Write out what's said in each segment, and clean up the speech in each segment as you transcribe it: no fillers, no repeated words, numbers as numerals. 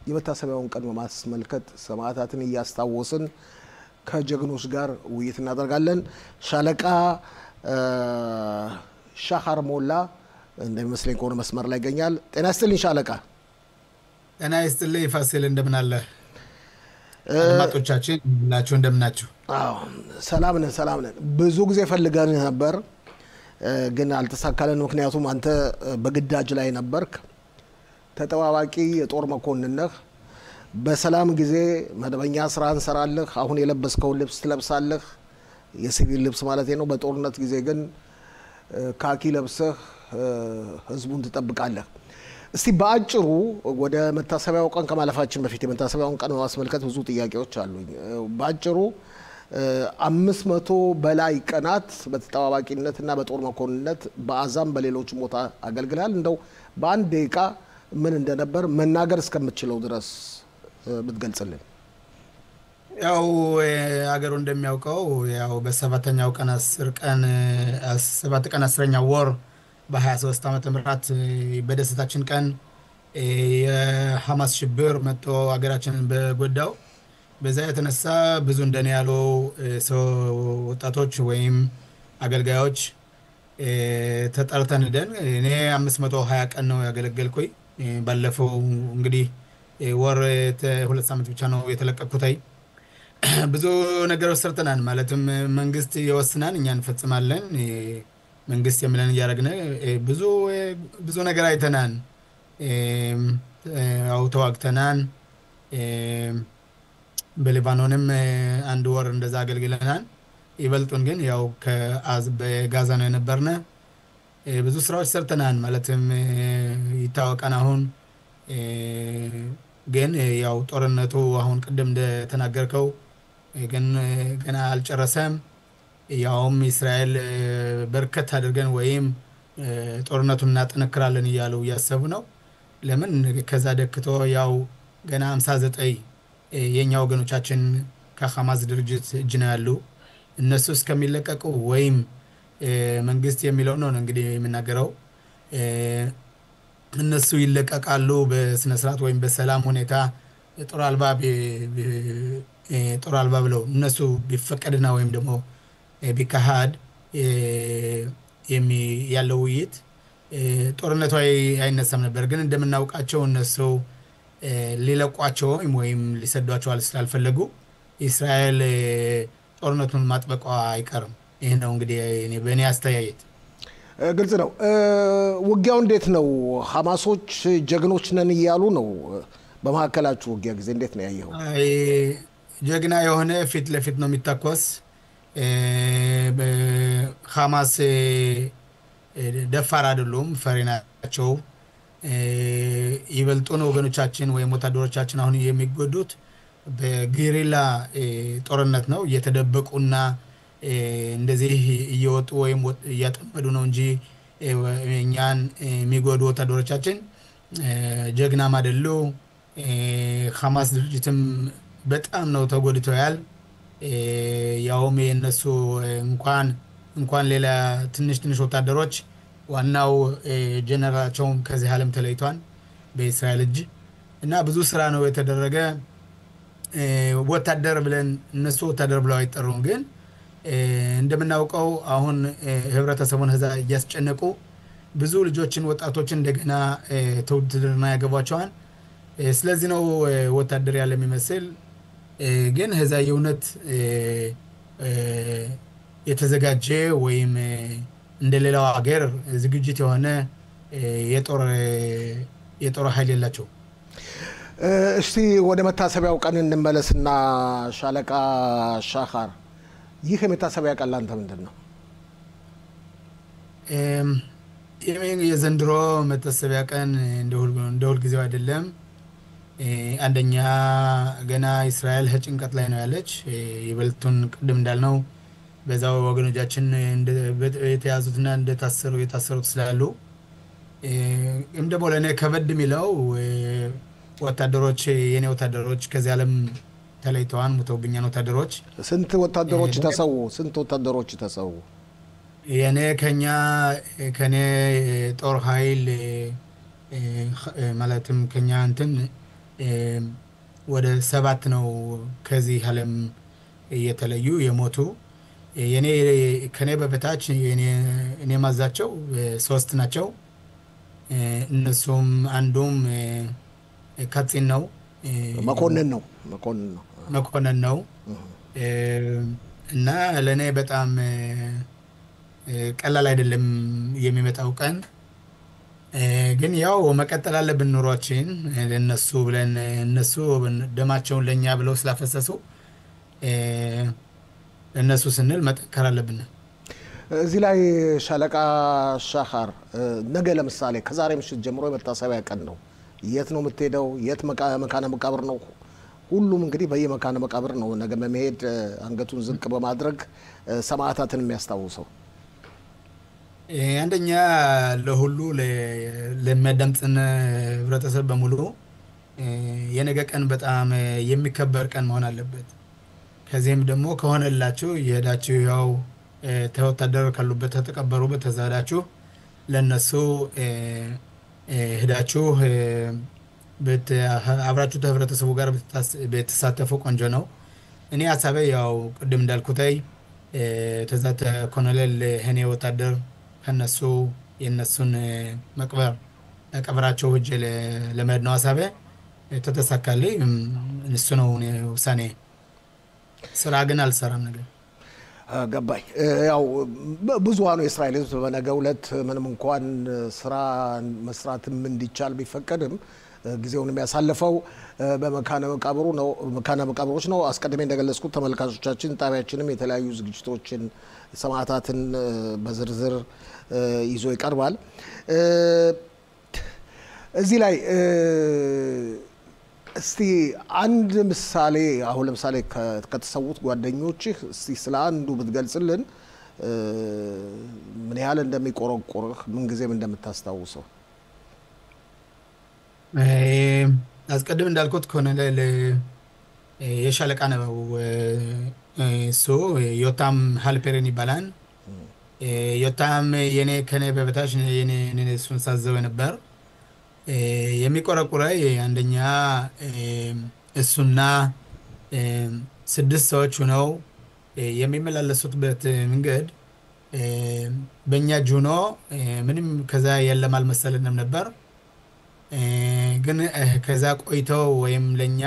የመታሰቢያውን ቀን በማስመልከት ሰማዕታትን እያስታወስን ከጀግኖች ጋር ውይይት እናደርጋለን። ሻለቃ ሻኻር ሞላ እንደሚመስለኝ ከሆነ መስመር ላይ ይገኛል። ጤና ይስጥልኝ ሻለቃ። ጤና ይስጥልኝ ፋሲል፣ እንደምን አለ? አድማጮቻችን ሁላችሁ እንደምን ናችሁ? አዎ ሰላም ነን። ብዙ ጊዜ ፈልገን ነበር ግን አልተሳካለን። ምክንያቱም አንተ በግዳጅ ላይ ነበርክ። ተጠባባቂ የጦር መኮንን ነህ። በሰላም ጊዜ መደበኛ ስራን ሰራለህ። አሁን የለበስከው ልብስ ትለብሳለህ፣ የሲቪል ልብስ ማለት ነው። በጦርነት ጊዜ ግን ካኪ ለብሰህ ህዝቡን ትጠብቃለህ። እስቲ በአጭሩ ወደ መታሰቢያው ቀን ከማለፋችን በፊት የመታሰቢያውን ቀን በማስመልከት ብዙ ጥያቄዎች አሉኝ። በአጭሩ 500 በላይ ቀናት በተጠባባቂነትና በጦር መኮንነት በአዛም በሌሎች ቦታ አገልግላል። እንደው በአንድ ደቂቃ ምን እንደነበር መናገር እስከምትችለው ድረስ ብትገልጽልን። ያው አገሩ እንደሚያውቀው ያው በሰባተኛው ቀን 7 ቀን 10ኛው ወር በ23 ዓመተ ምህረት በደስታችን ቀን የሐማስ ሽብር መጥቶ አገራችንን በጎዳው በዛ የተነሳ ብዙ እንደኔ ያሉ ወጣቶች ወይም አገልጋዮች ተጠርተን ደን እኔ 520 ቀን ነው ያገለገልኩኝ። ባለፈው እንግዲህ ወር 2 ሳምንት ብቻ ነው የተለቀቅኩት። ብዙ ነገሮች ሰርተናል። ማለትም መንግስት ይወስናል፣ እኛ እንፈጽማለን። መንግስት የሚለን ያደረግነ ብዙ ነገር አይተናል። ያው ተዋግተናል። በሊባኖንም 1 ወር እንደዛ አገልግለናል። ይበልጡን ግን ያው በጋዛ ነው የነበርነ። ብዙ ስራዎች ሰርተናል። ማለትም ይታወቃል። አሁን ግን ያው ጦርነቱ አሁን ቀደም እንደተናገርከው ግን ገና አልጨረሰም። ያውም እስራኤል በርከት አድርገን ወይም ጦርነቱን እናጠነክራለን እያሉ እያሰቡ ነው። ለምን ከዛ ደክቶ ያው ገና 59 የኛ ወገኖቻችን ከሐማስ ድርጅት እጅ ነው ያሉ። እነሱ እስከሚለቀቁ ወይም መንግስት የሚለው ነው እንግዲህ የምናገረው እነሱ ይለቀቃሉ በስነ ስርዓት ወይም በሰላም ሁኔታ ጦር አልባ ብለው እነሱ ቢፈቀድና ወይም ደግሞ ቢካሃድ ያለው ውይይት ጦርነቱ አይነሳም ነበር። ግን እንደምናውቃቸው እነሱ ሊለቋቸው ወይም ሊሰዷቸው ስላልፈለጉ እስራኤል ጦርነቱን ማጥበቋ አይቀርም። ይሄ ነው እንግዲህ በእኔ አስተያየት። ግልጽ ነው። ውጊያው እንዴት ነው? ሐማሶች ጀግኖች ነን እያሉ ነው። በመካከላችሁ ውጊያ ጊዜ እንዴት ነው ያየኸው? ጀግና የሆነ ፊት ለፊት ነው የሚታኮስ። ሐማስ ደፋር አይደሉም፣ ፈሪ ናቸው። ይበልጡን ወገኖቻችን ወይም ወታደሮቻችን አሁን የሚጎዱት በጌሪላ ጦርነት ነው። እየተደበቁና እንደዚህ እየወጡ ወይም እያጠመዱ ነው እንጂ እኛን የሚጎዱ ወታደሮቻችን ጀግናም አይደሉ። ሐማስ ድርጅትም በጣም ነው ተጎድተዋል። ያውም የነሱ እንኳን ሌላ ትንሽ ወታደሮች ዋናው ጀነራላቸው ከዚህ ዓለም ተለይቷል በእስራኤል እጅ እና ብዙ ስራ ነው የተደረገ። ወታደር ብለን እነሱ ወታደር ብለው አይጠሩም። ግን እንደምናውቀው አሁን ህብረተሰቡን ህዛ እያስጨነቁ ብዙ ልጆችን ወጣቶችን እንደገና ተውትድርና ያገቧቸዋል። ስለዚህ ነው ወታደር ያለ የሚመስል። ግን ህዛ የእውነት የተዘጋጀ ወይም እንደሌላው ሀገር ዝግጅት የሆነ የጦር ኃይል የላቸው። እስቲ ወደ መታሰቢያው ቀን እንመለስና ሻለቃ ሻኻር፣ ይህ የመታሰቢያ ቀን ላንተ ምንድን ነው? የዘንድሮ መታሰቢያ ቀን እንደ ሁልጊዜው አይደለም። አንደኛ ገና እስራኤል ጭንቀት ላይ ነው ያለች። ይበልጡን ቅድም እንዳልነው በዛው ወገኖቻችን የተያዙትና የታሰሩት ስላሉ ደግሞ ለእኔ ከበድ የሚለው ወታደሮች የኔ ወታደሮች ከዚህ ዓለም ተለይተዋል፣ ሙተውብኛል ወታደሮች። ስንት ወታደሮች ተሰዉ? የኔ ከኔ ጦር ኃይል ማለትም ከኛ እንትን ወደ 7 ነው ከዚህ ዓለም የተለዩ የሞቱ የኔ ከኔ በበታች እኔ ማዛቸው 3 ናቸው። እነሱም አንዱም ካጽን ነው መኮንን ነው እና ለኔ በጣም ቀላል አይደለም የሚመጣው ቀን። ግን ያው መቀጠል አለብን ኑሯችን ለነሱ ብለን እነሱ ደማቸውን ለኛ ብለው ስላፈሰሱ ለነሱ ስንል መጠንከር አለብን። እዚህ ላይ ሻለቃ ሻኻር ነገ ለምሳሌ ከዛሬ ምሽት ጀምሮ የመታሰቢያ ቀን ነው። የት ነው የምትሄደው? የት መካነ መቃብር ነው? ሁሉም እንግዲህ በየመካነ መቃብር ነው ነገ በመሄድ አንገቱን ዝቅ በማድረግ ሰማዕታትን የሚያስታውሰው። አንደኛ ለሁሉ ለመደምጥን ህብረተሰብ በሙሉ የነገ ቀን በጣም የሚከበር ቀን መሆን አለበት። ከዚህም ደግሞ ከሆነላችሁ የሄዳችሁ ያው ተወታደር ካሉበት ተቀበሩበት ተዛዳችሁ ለነሱ ሄዳችሁ አብራችሁ ህብረተሰቡ ጋር በተሳተፉ ቆንጆ ነው። እኔ ሐሳቤ ያው ቅድም እንዳልኩታይ ተዛተ ኮሎኔል ሄኔ ወታደር ከነሱ የነሱን መቅበራቸው ወጀ ለመሄድ ነው ሐሳቤ። ተተሳካልኝ እሱ ነው ውሳኔ። ስራ ግን አልሰራም ነገር ገባኝ። ያው ብዙሃኑ የእስራኤል ህዝብ በነገው ዕለት ምንም እንኳን ስራ መስራትም እንዲቻል ቢፈቀድም ጊዜውን የሚያሳልፈው በመካነ መቃብሮች ነው። አስቀድሜ እንደገለጽኩት ተመልካቾቻችን ጣቢያችንም የተለያዩ ዝግጅቶችን ሰማዕታትን በዝርዝር ይዞ ይቀርባል። እዚህ ላይ እስቲ አንድ ምሳሌ አሁን ለምሳሌ ከተሰዉት ጓደኞችህ እስቲ ስለ አንዱ ብትገልጽልን ምን ያህል እንደሚቆረቆርህ ምን ጊዜም እንደምታስታውሰው። አስቀድም እንዳልኩት ኮሎኔል የሻለቃ ነው እሱ ዮታም ሃልፔርን ይባላል። ዮታም የኔ ከኔ በበታች የኔ እሱን ሳዘው ነበር። የሚቆረቁረኝ አንደኛ እሱና 6 ሰዎች ሆነው የሚመላለሱበት መንገድ በእኛ ጁኖ ምንም ከዛ የለም አልመሰለንም ነበር። ግን ከዛ ቆይተው ወይም ለኛ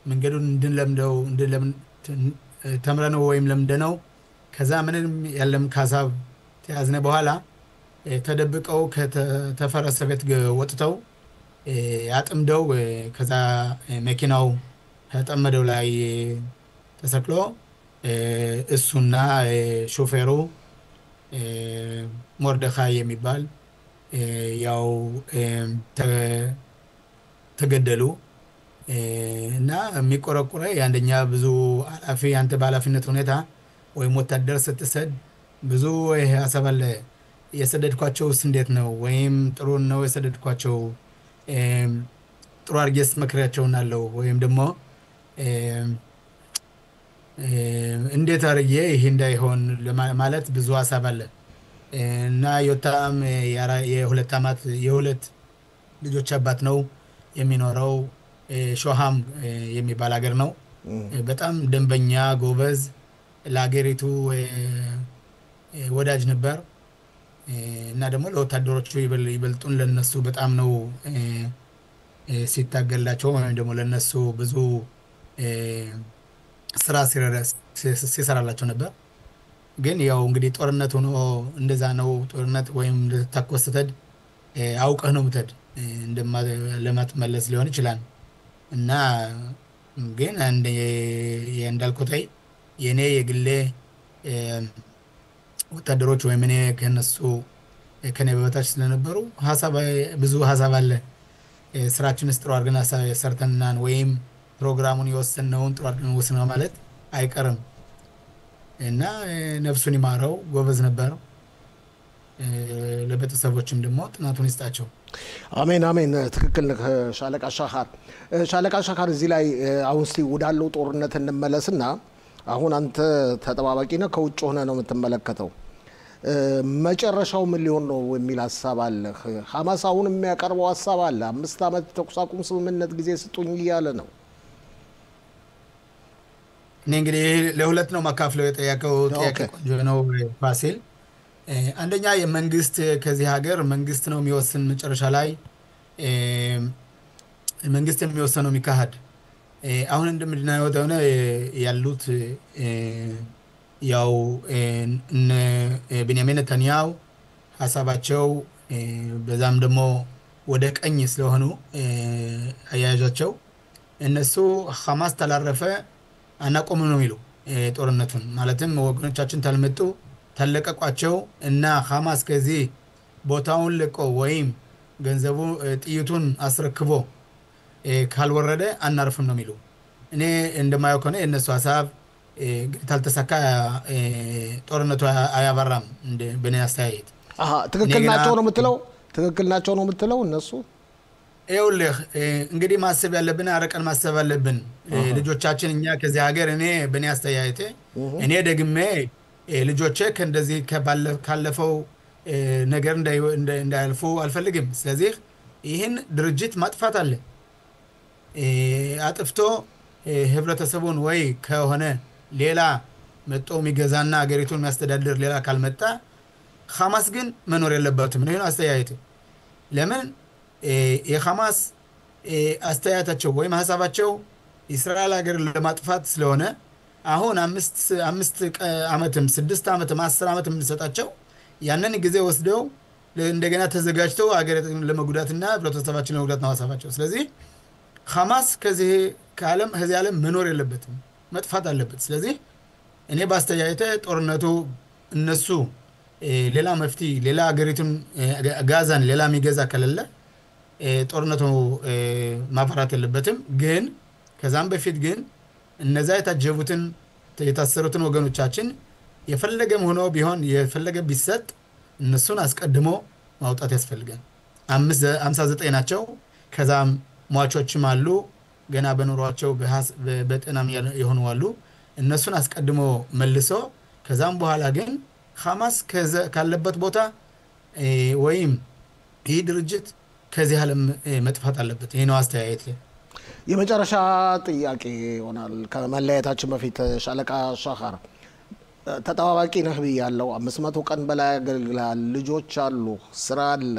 መንገዱን እንድንለምደው ተምረነው ወይም ለምደነው ከዛ ምንም ያለም ካሳብ ተያዝነ በኋላ ተደብቀው ከተፈረሰ ቤት ወጥተው አጥምደው ከዛ መኪናው ተጠመደው ላይ ተሰቅሎ እሱና ሾፌሩ ሞርደኻይ የሚባል ያው ተገደሉ። እና የሚቆረቁረኝ አንደኛ ብዙ አላፊ አንተ ባላፊነት ሁኔታ ወይም ወታደር ስትሰድ ብዙ ሐሳብ አለ። የሰደድኳቸውስ እንዴት ነው? ወይም ጥሩ ነው የሰደድኳቸው ጥሩ አድርጌስ መክሪያቸውን አለው ወይም ደግሞ እንዴት አድርጌ ይሄ እንዳይሆን ማለት ብዙ ሐሳብ አለ። እና ዮታም የሁለት ልጆች አባት ነው የሚኖረው ሾሃም የሚባል ሀገር ነው። በጣም ደንበኛ ጎበዝ ለሀገሪቱ ወዳጅ ነበር። እና ደግሞ ለወታደሮቹ ይበልጡን ለነሱ በጣም ነው ሲታገላቸው ወይም ደግሞ ለነሱ ብዙ ስራ ሲሰራላቸው ነበር። ግን ያው እንግዲህ ጦርነት ሆኖ እንደዛ ነው። ጦርነት ወይም ተተኮስተድ አውቀህ ነው ምተድ ለማትመለስ ሊሆን ይችላል። እና ግን እንዳልኩት የኔ የግሌ ወታደሮች ወይም እኔ ከነሱ ከኔ በበታች ስለነበሩ ብዙ ሐሳብ አለ። ስራችንን ጥሩ አድርገን ሰርተናን ወይም ፕሮግራሙን የወሰነውን ጥሩ አድርገን ወስነው ማለት አይቀርም። እና ነፍሱን ይማረው ጎበዝ ነበር። ለቤተሰቦችም ደግሞ ጥናቱን ይስጣቸው። አሜን አሜን። ትክክል ነህ ሻለቃ ሻኻር። ሻለቃ ሻኻር እዚህ ላይ አሁን እስቲ ወዳለው ጦርነት እንመለስና አሁን አንተ ተጠባባቂ ነህ፣ ከውጭ ሆነ ነው የምትመለከተው። መጨረሻው ምን ሊሆን ነው የሚል ሐሳብ አለ? ሐማስ አሁን የሚያቀርበው ሐሳብ አለ 5 ዓመት ተኩስ አቁም ስምምነት ጊዜ ስጡኝ እያለ ነው። እኔ እንግዲህ ለሁለት ነው ማካፍለው የጠያቀው ጥያቄ ቆንጆ ነው ፋሲል። አንደኛ የመንግስት ከዚህ ሀገር መንግስት ነው የሚወስን መጨረሻ ላይ መንግስት የሚወሰነው የሚካሄድ አሁን እንደምናየው ደውነ ያሉት ያው ቤንያሚን ኔታንያሁ ሐሳባቸው በዛም ደግሞ ወደ ቀኝ ስለሆኑ አያያዛቸው እነሱ ሐማስ ተላረፈ አናቆም ነው የሚሉ ጦርነቱን ማለትም ወገኖቻችን ታልመጡ ተለቀቋቸው እና ሐማስ ከዚህ ቦታውን ለቆ ወይም ገንዘቡ ጥይቱን አስረክቦ ካልወረደ አናርፍም ነው የሚሉ እኔ እንደማየው ከሆነ የነሱ ሐሳብ ታልተሳካ ጦርነቱ አያባራም እንደ በኔ አስተያየት። ትክክል ናቸው ነው የምትለው እነሱ ይኸውልህ እንግዲህ ማሰብ ያለብን አረቀን ማሰብ አለብን ልጆቻችን እኛ ከዚህ ሀገር እኔ በኔ አስተያየት እኔ ደግሜ ልጆቼ ከእንደዚህ ካለፈው ነገር እንዳያልፉ አልፈልግም። ስለዚህ ይህን ድርጅት ማጥፋት አለ አጥፍቶ ህብረተሰቡን ወይ ከሆነ ሌላ መጥቶ የሚገዛና ሀገሪቱን የሚያስተዳድር ሌላ ካልመጣ ሐማስ ግን መኖር የለበትም ነው አስተያየት። ለምን የሐማስ አስተያየታቸው ወይም ሐሳባቸው እስራኤል ሀገር ለማጥፋት ስለሆነ አሁን 5 ዓመትም 6 ዓመትም 10 ዓመትም እንሰጣቸው ያንን ጊዜ ወስደው እንደገና ተዘጋጅተው ሀገሪቱን ለመጉዳትና ህብረተሰባችንን ለመጉዳት ነው ሐሳባቸው። ስለዚህ ሐማስ ከዚህ ዓለም መኖር የለበትም መጥፋት አለበት። ስለዚህ እኔ ባስተያየተ ጦርነቱ እነሱ ሌላ መፍትሄ ሌላ ሀገሪቱን ጋዛን ሌላ የሚገዛ ከሌለ ጦርነቱ ማፈራት የለበትም። ግን ከዛም በፊት ግን እነዛ የታጀቡትን የታሰሩትን ወገኖቻችን የፈለገም ሆኖ ቢሆን የፈለገ ቢሰጥ እነሱን አስቀድሞ ማውጣት ያስፈልጋል። 59 ናቸው። ከዛም ሟቾችም አሉ ገና በኑሯቸው በጤናም የሆኑ አሉ። እነሱን አስቀድሞ መልሶ ከዛም በኋላ ግን ሐማስ ካለበት ቦታ ወይም ይህ ድርጅት ከዚህ ዓለም መጥፋት አለበት። ይሄ ነው አስተያየት። የመጨረሻ ጥያቄ ይሆናል ከመለያየታችን በፊት ሻለቃ ሻኻር ተጣዋቂ ነህ ብያለሁ። 500 ቀን በላይ አገልግለሃል። ልጆች አሉ፣ ስራ አለ፣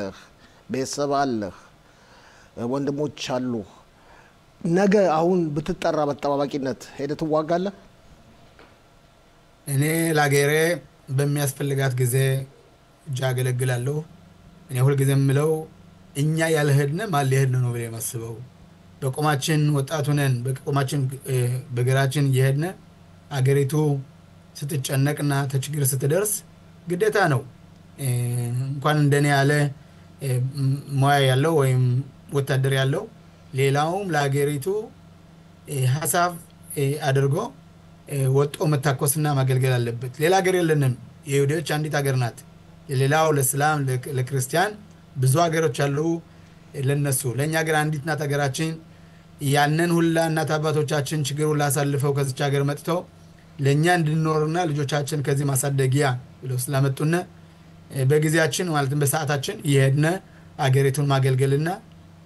ቤተሰብ አለ፣ ወንድሞች አሉ። ነገ አሁን ብትጠራ በተጣዋቂነት ሄደህ ትዋጋለህ? እኔ ላገሬ በሚያስፈልጋት ጊዜ አገለግላለሁ። እኔ ሁሉ ጊዜ የምለው እኛ ያልሄድነ ማን ሊሄድ ነው ብለ ማስበው በቆማችን ወጣቱ ነን በቆማችን በግራችን እየሄድነ አገሪቱ ስትጨነቅና ተችግር ስትደርስ ግዴታ ነው እንኳን እንደኔ ያለ ሙያ ያለው ወይም ወታደር ያለው ሌላውም ለአገሪቱ ሐሳብ አድርጎ ወጦ መታኮስና ማገልገል አለበት። ሌላ ሀገር የለንም። የይሁዶች አንዲት ሀገር ናት። ለሌላው ለእስላም ለክርስቲያን ብዙ ሀገሮች አሉ። ለነሱ ለኛ ሀገር አንዲት ናት ሀገራችን። ያንን ሁላ እናት አባቶቻችን ችግር ሁላ አሳልፈው ከዚች ሀገር መጥተው ለኛ እንድንኖርና ልጆቻችን ከዚህ ማሳደጊያ ብለው ስላመጡና በጊዜያችን ማለትም በሰዓታችን ይሄድነ አገሪቱን ማገልገልና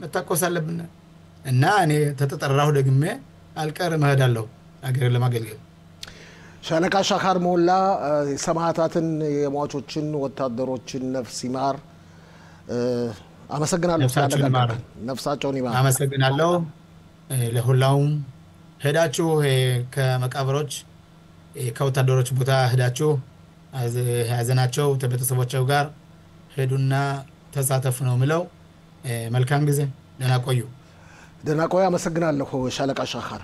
መታኮስ አለብን እና እኔ ተተጠራሁ ደግሜ አልቀርም እሄዳለሁ አገር ለማገልገል። ሻለቃ ሻኻር ሞላ ሰማዕታትን የሟቾችን ወታደሮችን ነፍስ ይማር። አመሰግናለሁ። ነፍሳቸውን ይማር። አመሰግናለሁ። ለሁላውም ሄዳችሁ ከመቃብሮች ከወታደሮች ቦታ ሄዳችሁ ሀዘናቸው ከቤተሰቦቻቸው ጋር ሄዱና ተሳተፉ ነው ምለው። መልካም ጊዜ። ደህና ቆዩ። አመሰግናለሁ ሻለቃ ሻኻር።